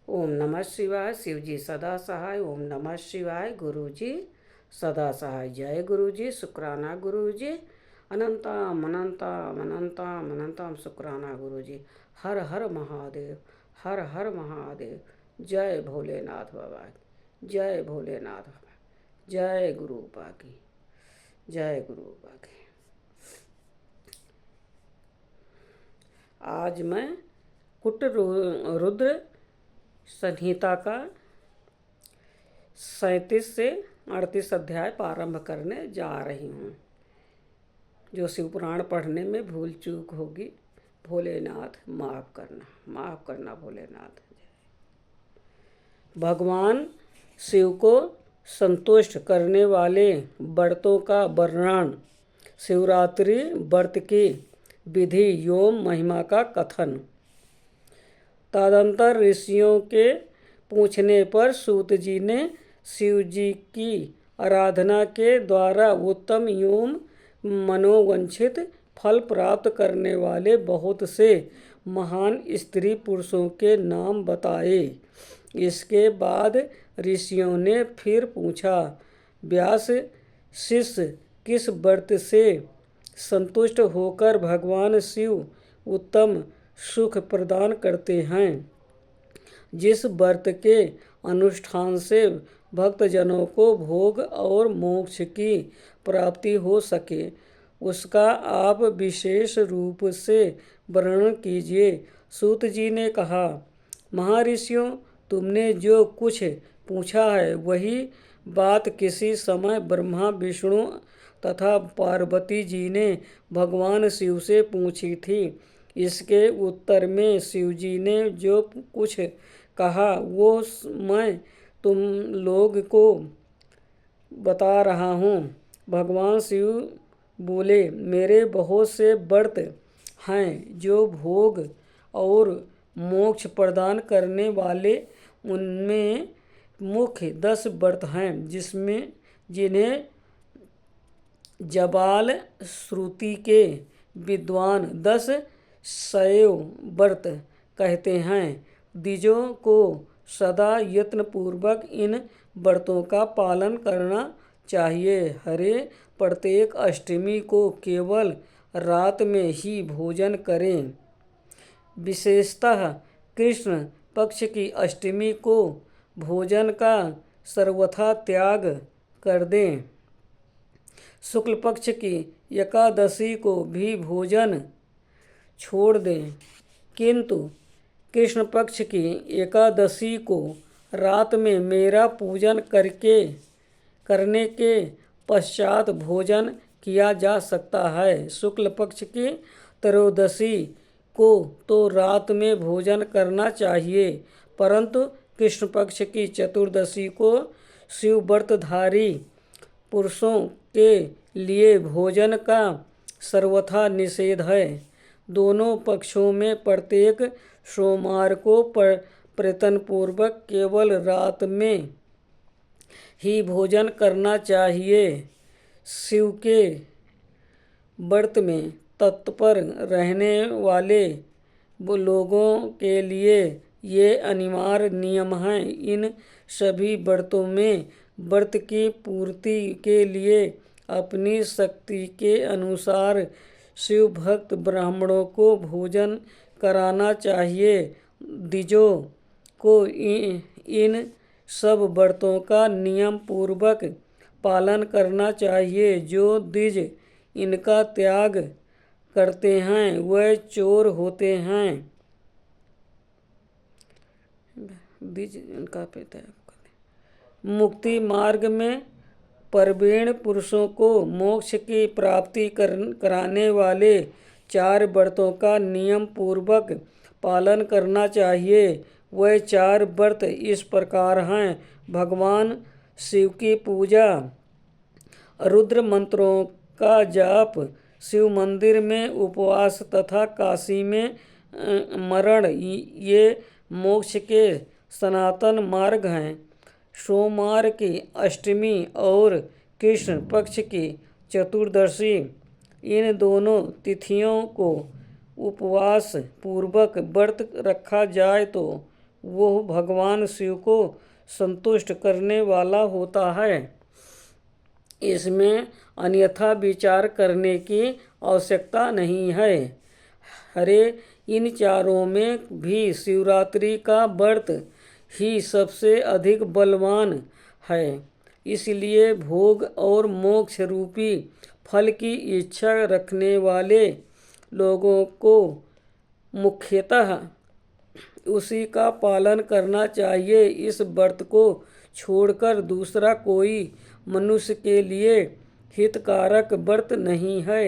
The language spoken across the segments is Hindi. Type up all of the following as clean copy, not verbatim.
ओम नमः शिवाय। शिव जी सदा सहाय। ओम नमः शिवाय। गुरु जी सदा सहाय। जय गुरु जी। शुक्राना गुरु जी। अनंतम अनंतम अनंतम अनंतम शुक्राना गुरु जी। हर हर महादेव। हर हर महादेव। जय भोलेनाथ बाबा की। जय भोलेनाथ बाबा। जय गुरु बाकी। जय गुरु बाकी। आज मैं कुट रुद्र संहिता का 37 से 38 अध्याय प्रारंभ करने जा रही हूँ। जो शिव पुराण पढ़ने में भूल चूक होगी, भोलेनाथ माफ़ करना भोलेनाथ। भगवान शिव को संतुष्ट करने वाले व्रतों का वर्णन। शिवरात्रि व्रत की विधि एवं महिमा का कथन। तदंतर ऋषियों के पूछने पर सूत जी ने शिव जी की आराधना के द्वारा उत्तम एवं मनोवांछित फल प्राप्त करने वाले बहुत से महान स्त्री पुरुषों के नाम बताए। इसके बाद ऋषियों ने फिर पूछा, व्यास शिष्य किस व्रत से संतुष्ट होकर भगवान शिव उत्तम सुख प्रदान करते हैं? जिस व्रत के अनुष्ठान से भक्तजनों को भोग और मोक्ष की प्राप्ति हो सके, उसका आप विशेष रूप से वर्णन कीजिए। सूत जी ने कहा, महर्षियों, तुमने जो कुछ पूछा है वही बात किसी समय ब्रह्मा विष्णु तथा पार्वती जी ने भगवान शिव से पूछी थी। इसके उत्तर में शिव जी ने जो कुछ कहा वो मैं तुम लोग को बता रहा हूँ। भगवान शिव बोले, मेरे बहुत से व्रत हैं जो भोग और मोक्ष प्रदान करने वाले। उनमें मुख्य 10 व्रत हैं जिन्हें जबाल श्रुति के विद्वान 10 शैव व्रत कहते हैं। द्विजों को सदा यत्नपूर्वक इन व्रतों का पालन करना चाहिए। हरे प्रत्येक अष्टमी को केवल रात में ही भोजन करें। विशेषतः कृष्ण पक्ष की अष्टमी को भोजन का सर्वथा त्याग कर दें। शुक्ल पक्ष की एकादशी को भी भोजन छोड़ दें, किंतु कृष्ण पक्ष की एकादशी को रात में मेरा पूजन करने के पश्चात भोजन किया जा सकता है। शुक्ल पक्ष की त्रयोदशी को तो रात में भोजन करना चाहिए, परंतु कृष्ण पक्ष की चतुर्दशी को शिव व्रतधारी पुरुषों के लिए भोजन का सर्वथा निषेध है। दोनों पक्षों में प्रत्येक सोमवार को प्रयत्नपूर्वक केवल रात में ही भोजन करना चाहिए। शिव के व्रत में तत्पर रहने वाले लोगों के लिए ये अनिवार्य नियम हैं। इन सभी व्रतों में व्रत की पूर्ति के लिए अपनी शक्ति के अनुसार शिव भक्त ब्राह्मणों को भोजन कराना चाहिए। द्विजों को इन सब व्रतों का नियम पूर्वक पालन करना चाहिए। जो द्विज इनका त्याग करते हैं वह चोर होते हैं। द्विज इनका मुक्ति मार्ग में प्रवीण पुरुषों को मोक्ष की प्राप्ति कराने वाले 4 व्रतों का नियम पूर्वक पालन करना चाहिए। वह 4 व्रत इस प्रकार हैं। भगवान शिव की पूजा, रुद्र मंत्रों का जाप, शिव मंदिर में उपवास तथा काशी में मरण, ये मोक्ष के सनातन मार्ग हैं। सोमवार की अष्टमी और कृष्ण पक्ष की चतुर्दशी, इन दोनों तिथियों को उपवास पूर्वक व्रत रखा जाए तो वो भगवान शिव को संतुष्ट करने वाला होता है। इसमें अन्यथा विचार करने की आवश्यकता नहीं है। हरे इन चारों में भी शिवरात्रि का व्रत ही सबसे अधिक बलवान है। इसलिए भोग और मोक्ष रूपी फल की इच्छा रखने वाले लोगों को मुख्यतः उसी का पालन करना चाहिए। इस व्रत को छोड़कर दूसरा कोई मनुष्य के लिए हितकारक व्रत नहीं है।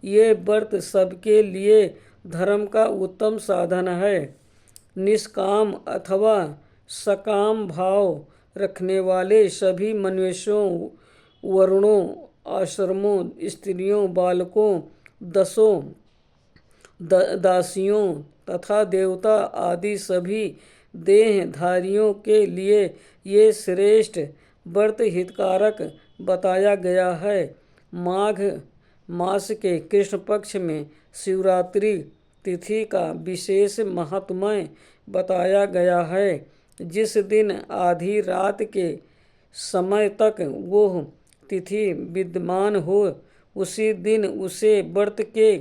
ये व्रत सबके लिए धर्म का उत्तम साधन है। निष्काम अथवा सकाम भाव रखने वाले सभी मनुष्यों, वर्णों, आश्रमों, स्त्रियों, बालकों, दासियों तथा देवता आदि सभी देहधारियों के लिए ये श्रेष्ठ व्रत हितकारक बताया गया है। माघ मास के कृष्ण पक्ष में शिवरात्रि तिथि का विशेष महात्म्य बताया गया है। जिस दिन आधी रात के समय तक वो तिथि विद्यमान हो, उसी दिन उसे व्रत के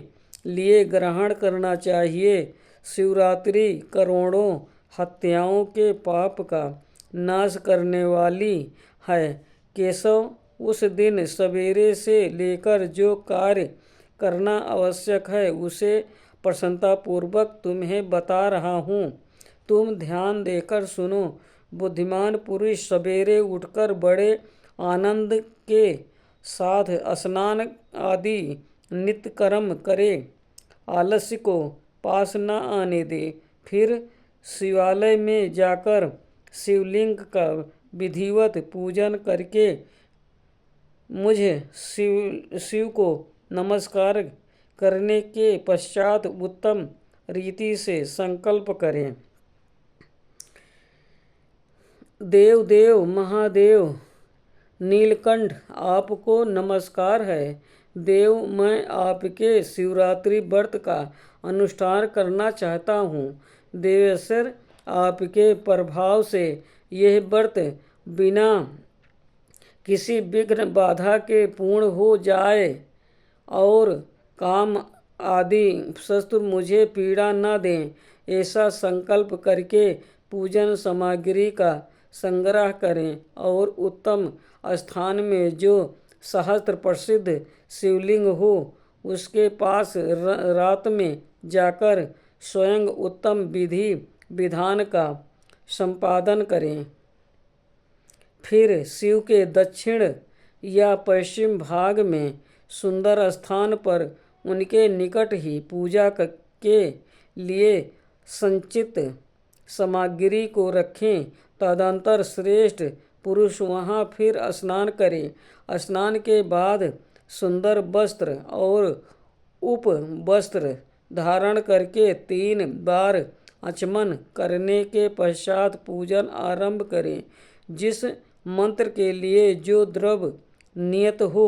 लिए ग्रहण करना चाहिए। शिवरात्रि करोड़ों हत्याओं के पाप का नाश करने वाली है। केशव, उस दिन सवेरे से लेकर जो कार्य करना आवश्यक है उसे प्रसन्नतापूर्वक तुम्हें बता रहा हूँ। तुम ध्यान देकर सुनो। बुद्धिमान पुरुष सवेरे उठकर बड़े आनंद के साथ स्नान आदि नित्य कर्म करे, आलस्य को पास न आने दे। फिर शिवालय में जाकर शिवलिंग का विधिवत पूजन करके मुझे शिव को नमस्कार करने के पश्चात उत्तम रीति से संकल्प करें। देव देव महादेव नीलकंठ, आपको नमस्कार है। देव, मैं आपके शिवरात्रि व्रत का अनुष्ठान करना चाहता हूँ। देवेश्वर, आपके प्रभाव से यह व्रत बिना किसी विघ्न बाधा के पूर्ण हो जाए और काम आदि शत्रु मुझे पीड़ा न दें। ऐसा संकल्प करके पूजन सामग्री का संग्रह करें और उत्तम स्थान में जो सहस्त्र प्रसिद्ध शिवलिंग हो उसके पास रात में जाकर स्वयं उत्तम विधि विधान का संपादन करें। फिर शिव के दक्षिण या पश्चिम भाग में सुंदर स्थान पर उनके निकट ही पूजा के लिए संचित सामग्री को रखें। तदंतर श्रेष्ठ पुरुष वहाँ फिर स्नान करें। स्नान के बाद सुंदर वस्त्र और उप वस्त्र धारण करके 3 बार आचमन करने के पश्चात पूजन आरंभ करें। जिस मंत्र के लिए जो द्रव्य नियत हो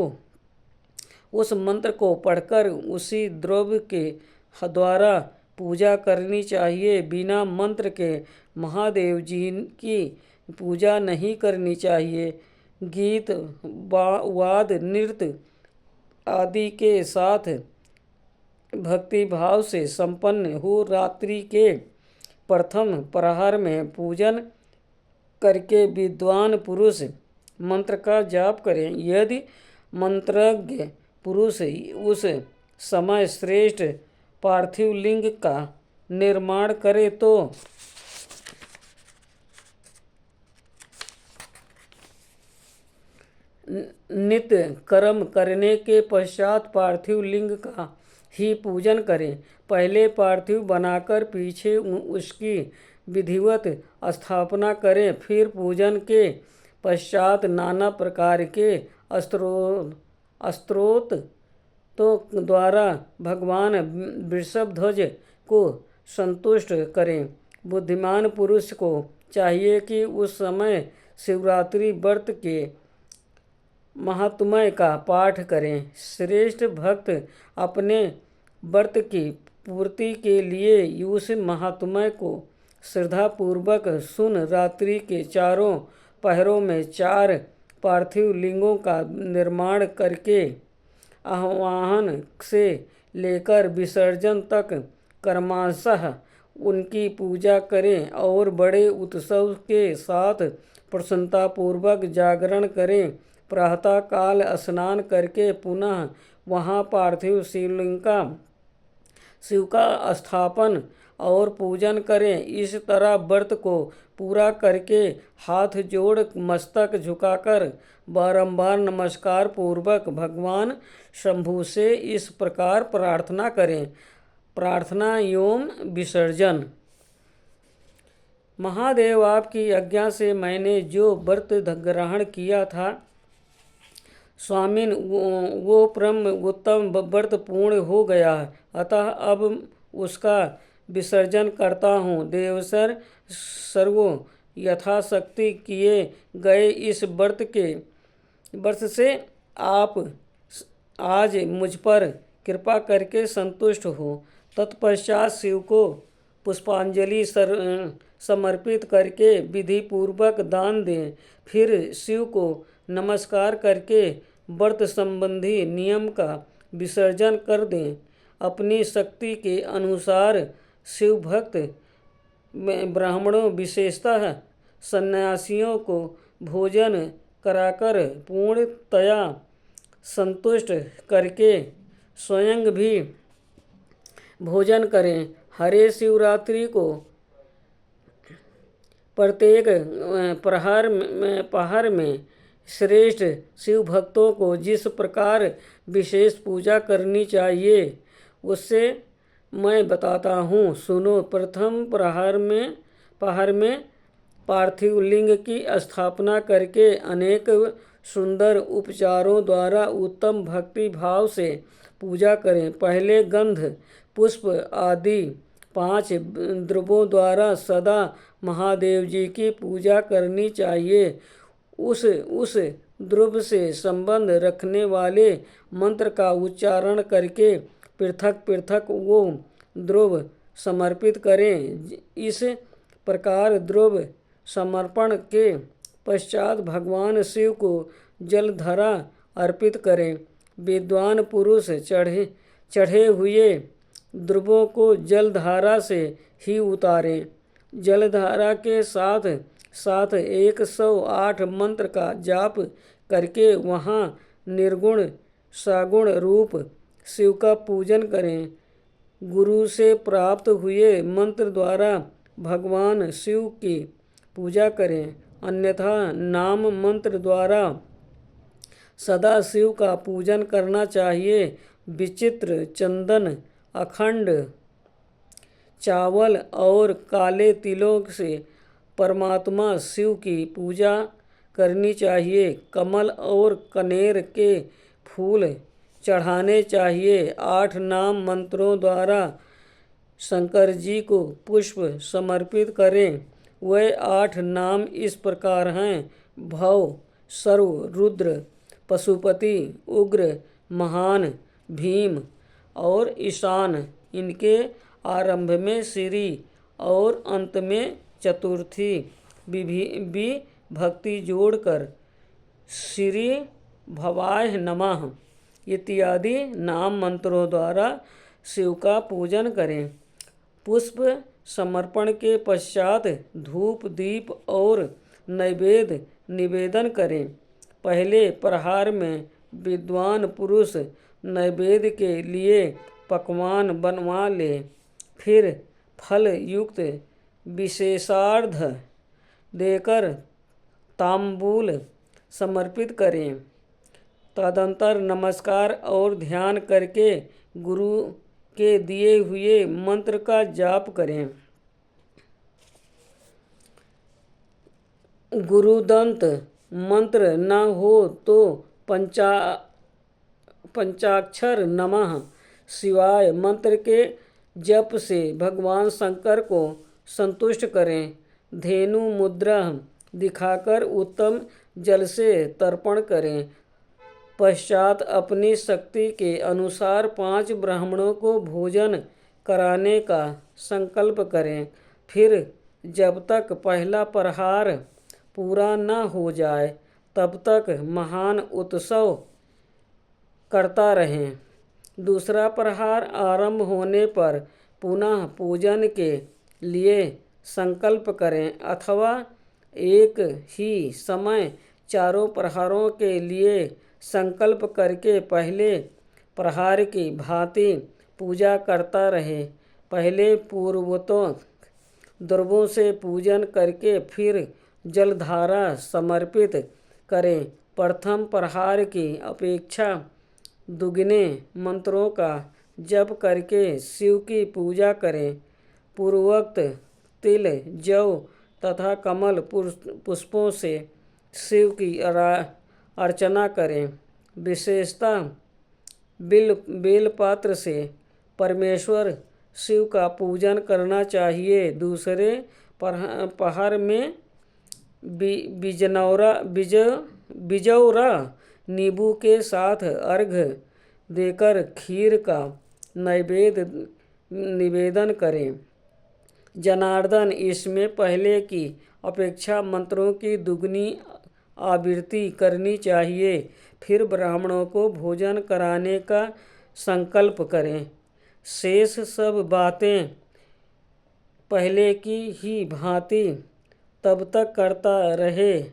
उस मंत्र को पढ़कर उसी द्रव्य के द्वारा पूजा करनी चाहिए। बिना मंत्र के महादेव जी की पूजा नहीं करनी चाहिए। गीत वाद नृत्य आदि के साथ भक्ति भाव से संपन्न हो रात्रि के प्रथम प्रहर में पूजन करके विद्वान पुरुष मंत्र का जाप करें। यदि मंत्रज्ञ पुरुष उस समय श्रेष्ठ पार्थिव लिंग का निर्माण करे तो नित्य कर्म करने के पश्चात पार्थिव लिंग का ही पूजन करें। पहले पार्थिव बनाकर पीछे उसकी विधिवत स्थापना करें। फिर पूजन के पश्चात नाना प्रकार के स्तोत्र द्वारा भगवान वृषभध्वज को संतुष्ट करें। बुद्धिमान पुरुष को चाहिए कि उस समय शिवरात्रि व्रत के महात्म्य का पाठ करें। श्रेष्ठ भक्त अपने व्रत की पूर्ति के लिए उस महात्म्य को श्रद्धापूर्वक सुन। रात्रि के चारों पहरों में 4 पार्थिव लिंगों का निर्माण करके आह्वान से लेकर विसर्जन तक क्रमशः उनकी पूजा करें और बड़े उत्सव के साथ प्रसन्नतापूर्वक जागरण करें। प्रातः काल स्नान करके पुनः वहाँ पार्थिव शिव का स्थापन और पूजन करें। इस तरह व्रत को पूरा करके हाथ जोड़ मस्तक झुकाकर बारंबार नमस्कार पूर्वक भगवान शंभु से इस प्रकार प्रार्थना करें। प्रार्थना एवं विसर्जन। महादेव, आपकी आज्ञा से मैंने जो व्रत ग्रहण किया था स्वामिन, वो परम उत्तम व्रत पूर्ण हो गया, अतः अब उसका विसर्जन करता हूँ। देवसर सर्वो यथाशक्ति किए गए इस व्रत से आप आज मुझ पर कृपा करके संतुष्ट हो। तत्पश्चात शिव को पुष्पांजलि समर्पित करके विधि पूर्वक दान दें। फिर शिव को नमस्कार करके व्रत संबंधी नियम का विसर्जन कर दें। अपनी शक्ति के अनुसार शिव भक्त ब्राह्मणों विशेषतः सन्यासियों को भोजन कराकर पूर्णतया संतुष्ट करके स्वयं भी भोजन करें। हरे शिवरात्रि को प्रत्येक पहर में श्रेष्ठ शिव भक्तों को जिस प्रकार विशेष पूजा करनी चाहिए उससे मैं बताता हूँ, सुनो। प्रथम पहर में पार्थिव लिंग की स्थापना करके अनेक सुंदर उपचारों द्वारा उत्तम भक्ति भाव से पूजा करें। पहले गंध पुष्प आदि 5 द्रव्यों द्वारा सदा महादेव जी की पूजा करनी चाहिए। उस द्रव्य से संबंध रखने वाले मंत्र का उच्चारण करके पृथक पृथक वो द्रव्य समर्पित करें। इस प्रकार द्रव्य समर्पण के पश्चात भगवान शिव को जलधारा अर्पित करें। विद्वान पुरुष चढ़े हुए द्रव्यों को जलधारा से ही उतारें। जलधारा के साथ साथ 108 मंत्र का जाप करके वहाँ निर्गुण सगुण रूप शिव का पूजन करें। गुरु से प्राप्त हुए मंत्र द्वारा भगवान शिव की पूजा करें, अन्यथा नाम मंत्र द्वारा सदा शिव का पूजन करना चाहिए। विचित्र चंदन, अखंड चावल और काले तिलों से परमात्मा शिव की पूजा करनी चाहिए। कमल और कनेर के फूल चढ़ाने चाहिए। 8 नाम मंत्रों द्वारा शंकर जी को पुष्प समर्पित करें। वह 8 नाम इस प्रकार हैं: भव, सर्व, रुद्र, पशुपति, उग्र, महान, भीम और ईशान। इनके आरंभ में श्री और अंत में चतुर्थी विभक्ति जोड़कर श्री भवाय नमः इत्यादि नाम मंत्रों द्वारा शिव का पूजन करें। पुष्प समर्पण के पश्चात धूप दीप और नैवेद्य निवेदन करें। पहले प्रहार में विद्वान पुरुष नैवेद्य के लिए पकवान बनवा ले, फिर फल युक्त विशेषार्घ देकर तांबूल समर्पित करें। तदंतर नमस्कार और ध्यान करके गुरु के दिए हुए मंत्र का जाप करें। गुरुदंत मंत्र न हो तो पंचाक्षर नमः शिवाय मंत्र के जप से भगवान शंकर को संतुष्ट करें। धेनु मुद्रा दिखाकर उत्तम जल से तर्पण करें। पश्चात अपनी शक्ति के अनुसार 5 ब्राह्मणों को भोजन कराने का संकल्प करें। फिर जब तक पहला प्रहार पूरा न हो जाए तब तक महान उत्सव करता रहें। दूसरा प्रहार आरंभ होने पर पुनः पूजन के लिए संकल्प करें अथवा एक ही समय चारों प्रहारों के लिए संकल्प करके पहले प्रहार की भांति पूजा करता रहे। पहले पूर्वोक्त द्रव्यों से पूजन करके फिर जलधारा समर्पित करें। प्रथम प्रहार की अपेक्षा दुगने मंत्रों का जप करके शिव की पूजा करें। पूर्वोक्त तिल, जौ तथा कमल पुष्पों से शिव की अर्चना करें। विशेषतः बेलपत्र से परमेश्वर शिव का पूजन करना चाहिए। दूसरे प्रहर में बिजौरा नींबू के साथ अर्घ्य देकर खीर का निवेदन करें। जनार्दन, इसमें पहले की अपेक्षा मंत्रों की दुगनी आवृत्ति करनी चाहिए। फिर ब्राह्मणों को भोजन कराने का संकल्प करें। शेष सब बातें पहले की ही भांति तब तक करता रहे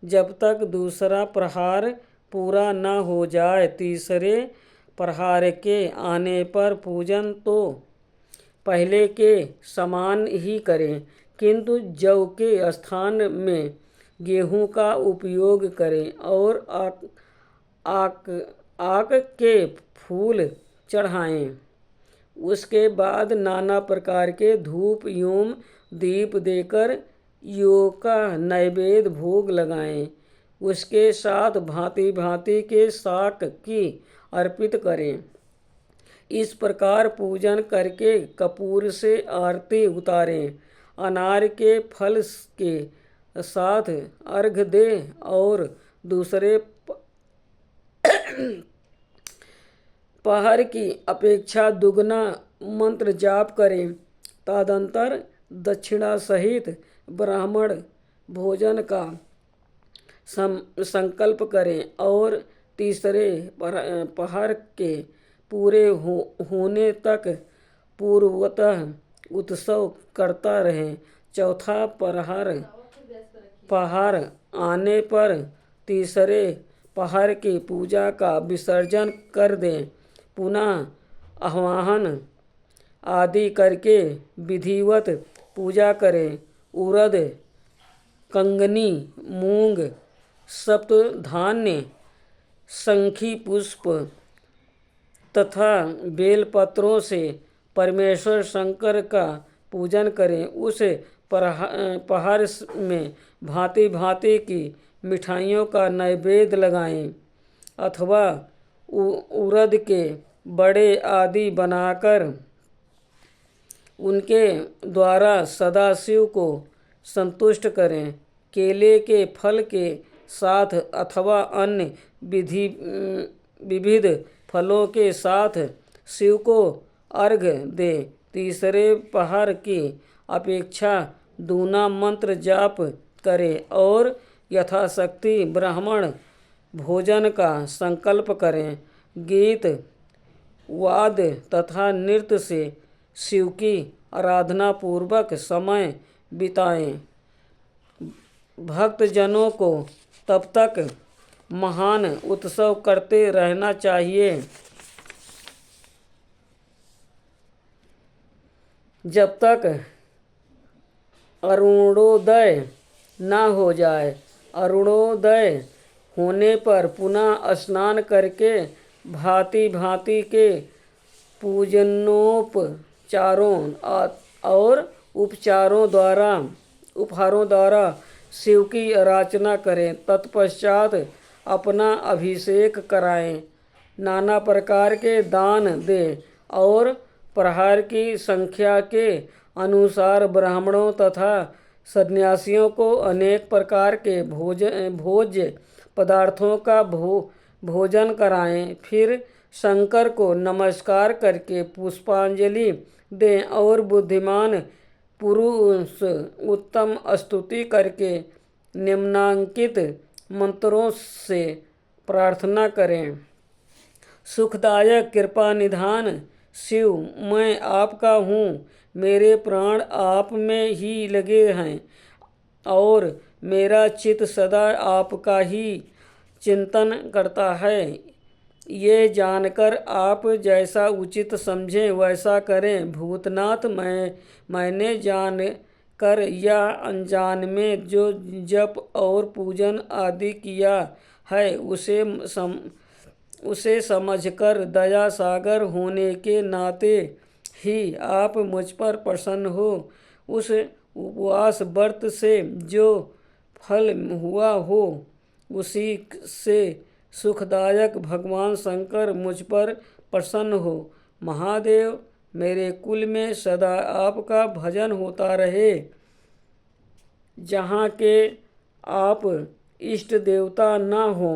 जब तक दूसरा प्रहार पूरा न हो जाए। तीसरे प्रहार के आने पर पूजन तो पहले के समान ही करें, किंतु जौ के स्थान में गेहूं का उपयोग करें और आक के फूल चढ़ाएं। उसके बाद नाना प्रकार के धूप एवं दीप देकर योग का नैवेद्य भोग लगाएं। उसके साथ भांति भांति के शाक की अर्पित करें। इस प्रकार पूजन करके कपूर से आरती उतारें। अनार के फल के साथ अर्घ्य दें और दूसरे प्रहर की अपेक्षा दुगना मंत्र जाप करें। तदंतर दक्षिणा सहित ब्राह्मण भोजन का संकल्प करें और तीसरे प्रहर के पूरे होने तक पूर्वतः उत्सव करता रहें। चौथा प्रहर आने पर तीसरे प्रहर की पूजा का विसर्जन कर दें। पुनः आह्वान आदि करके विधिवत पूजा करें। उड़द, कंगनी, मूंग, सप्तधान्य, शंखी पुष्प तथा बेलपत्रों से परमेश्वर शंकर का पूजन करें। उस प्रहर में भांति भांति की मिठाइयों का नैवेद्य लगाएं अथवा उड़द के बड़े आदि बनाकर उनके द्वारा सदाशिव को संतुष्ट करें। केले के फल के साथ अथवा अन्य विविध फलों के साथ शिव को अर्घ्य दें। तीसरे प्रहर की अपेक्षा दूना मंत्र जाप करें और यथाशक्ति ब्राह्मण भोजन का संकल्प करें। गीत, वाद्य तथा नृत्य से शिव की आराधना पूर्वक समय बिताएं। भक्तजनों को तब तक महान उत्सव करते रहना चाहिए जब तक अरुणोदय न हो जाए। अरुणोदय होने पर पुनः स्नान करके भांति भांति के पूजनोपचारों और उपहारों द्वारा शिव की अर्चना करें। तत्पश्चात अपना अभिषेक कराएं। नाना प्रकार के दान दें और प्रहर की संख्या के अनुसार ब्राह्मणों तथा सन्यासियों को अनेक प्रकार के भोज्य पदार्थों का भोजन कराएं। फिर शंकर को नमस्कार करके पुष्पांजलि दें और बुद्धिमान पुरुष उत्तम स्तुति करके निम्नांकित मंत्रों से प्रार्थना करें। सुखदायक कृपा निधान शिव, मैं आपका हूँ, मेरे प्राण आप में ही लगे हैं और मेरा चित्त सदा आपका ही चिंतन करता है। ये जानकर आप जैसा उचित समझें वैसा करें। भूतनाथ, मैंने जान कर या अनजान में जो जप और पूजन आदि किया है उसे समझकर दया सागर होने के नाते ही आप मुझ पर प्रसन्न हो। उस उपवास व्रत से जो फल हुआ हो उसी से सुखदायक भगवान शंकर मुझ पर प्रसन्न हो। महादेव, मेरे कुल में सदा आपका भजन होता रहे। जहाँ के आप इष्ट देवता न हो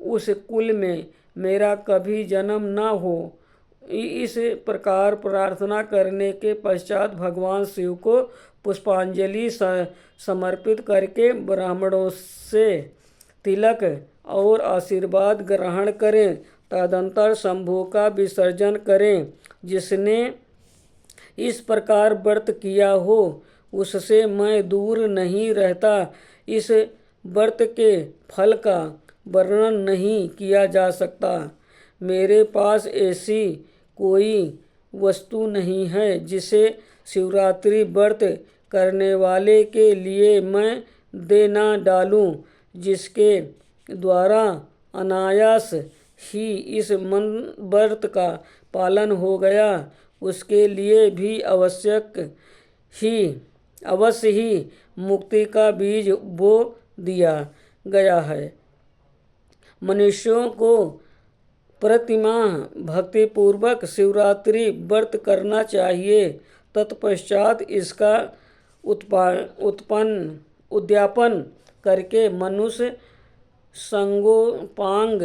उस कुल में मेरा कभी जन्म न हो। इस प्रकार प्रार्थना करने के पश्चात भगवान शिव को पुष्पांजलि समर्पित करके ब्राह्मणों से तिलक और आशीर्वाद ग्रहण करें। तदंतर शंभु का विसर्जन करें। जिसने इस प्रकार व्रत किया हो उससे मैं दूर नहीं रहता। इस व्रत के फल का वर्णन नहीं किया जा सकता। मेरे पास ऐसी कोई वस्तु नहीं है जिसे शिवरात्रि व्रत करने वाले के लिए मैं दे ना डालूं, जिसके द्वारा अनायास ही इस व्रत का पालन हो गया, उसके लिए भी अवश्य ही मुक्ति का बीज बो दिया गया है। मनुष्यों को प्रतिमाह भक्तिपूर्वक शिवरात्रि व्रत करना चाहिए। तत्पश्चात इसका उद्यापन करके मनुष्य संगोपांग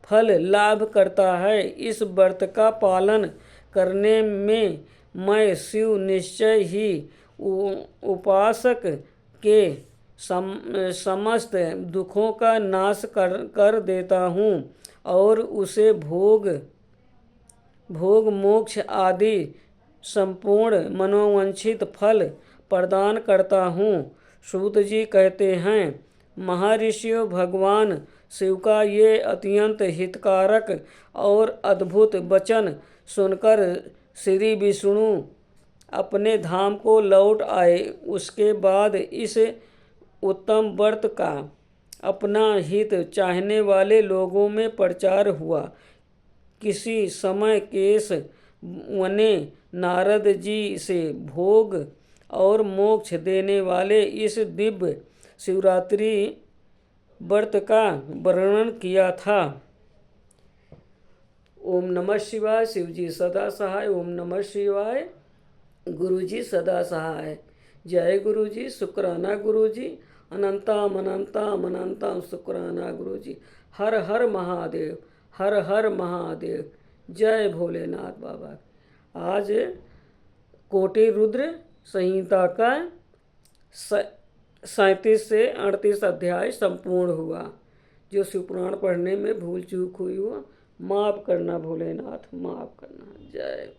फल लाभ करता है। इस व्रत का पालन करने में मैं शिव निश्चय ही उपासक के समस्त दुखों का नाश कर देता हूँ और उसे भोग मोक्ष आदि संपूर्ण मनोवांछित फल प्रदान करता हूँ। सूत जी कहते हैं, महर्षियों, भगवान शिव का ये अत्यंत हितकारक और अद्भुत वचन सुनकर श्री विष्णु अपने धाम को लौट आए। उसके बाद इस उत्तम व्रत का अपना हित चाहने वाले लोगों में प्रचार हुआ। किसी समय केश ने नारद जी से भोग और मोक्ष देने वाले इस दिव्य शिवरात्रि व्रत का वर्णन किया था। ओम नमः शिवाय। शिव जी सदा सहाय। ओम नमः शिवाय। गुरु जी सदा सहाय। जय गुरु जी। शुक्राना गुरु जी। अनंतम अनंतम अनंतम शुक्राना गुरु जी। हर हर महादेव। हर हर महादेव। जय भोलेनाथ बाबा। आज कोटि रुद्र संहिता का 37 से 38 अध्याय संपूर्ण हुआ। जो शिवपुराण पढ़ने में भूल चूक हुई हो माफ़ करना भोलेनाथ, माफ़ करना। जय